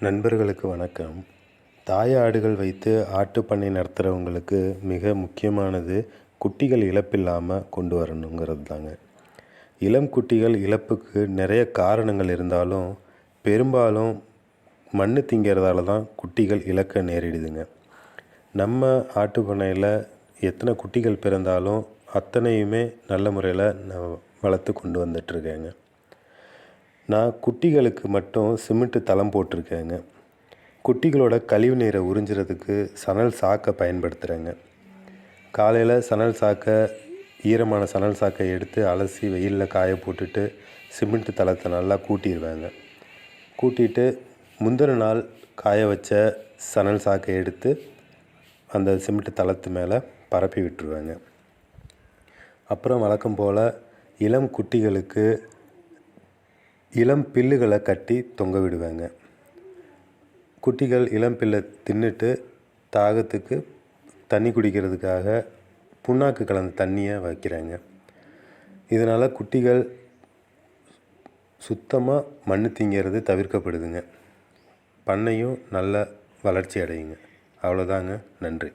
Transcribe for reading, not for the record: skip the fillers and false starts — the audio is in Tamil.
நண்பர்களுக்கு வணக்கம். தாயாடுகள் வைத்து ஆட்டுப்பண்ணை நடத்துகிறவங்களுக்கு மிக முக்கியமானது குட்டிகள் இழப்பில்லாமல் கொண்டு வரணுங்கிறது தாங்க. இளம் குட்டிகள் இழப்புக்கு நிறைய காரணங்கள் இருந்தாலும் பெரும்பாலும் மண் திங்கிறதால தான் குட்டிகள் இழக்க நேரிடுதுங்க. நம்ம ஆட்டுப்பண்ணையில் எத்தனை குட்டிகள் பிறந்தாலும் அத்தனையுமே நல்ல முறையில் நான் வளர்த்து கொண்டு வந்துட்டுருக்கேங்க. நான் குட்டிகளுக்கு மட்டும் சிமெண்ட்டு தளம் போட்டிருக்கேங்க. குட்டிகளோட கழிவு நீரை உறிஞ்சுறதுக்கு சணல் சாக்கை பயன்படுத்துகிறேங்க. காலையில் ஈரமான சணல் சாக்கை எடுத்து அலசி வெயிலில் காய போட்டுட்டு சிமெண்ட்டு தளத்தை நல்லா கூட்டிடுவேங்க. கூட்டிட்டு முந்தின நாள் காய வச்ச சணல் சாக்கை எடுத்து அந்த சிமெண்ட்டு தளத்து மேலே பரப்பி விட்டுருவேங்க. அப்புறம் வழக்கம் போல் இளம் குட்டிகளுக்கு இளம் பில்லுகளை கட்டி தொங்க விடுவேங்க. குட்டிகள் இளம் பில்லை தின்னுட்டு தாகத்துக்கு தண்ணி குடிக்கிறதுக்காக புண்ணாக்கு கலந்த தண்ணியை வைக்கிறேங்க. இதனால் குட்டிகள் சுத்தமாக மண் திங்கிறது தவிர்க்கப்படுதுங்க. பண்ணையும் நல்ல வளர்ச்சி அடையுங்க. அவ்வளோதாங்க. நன்றி.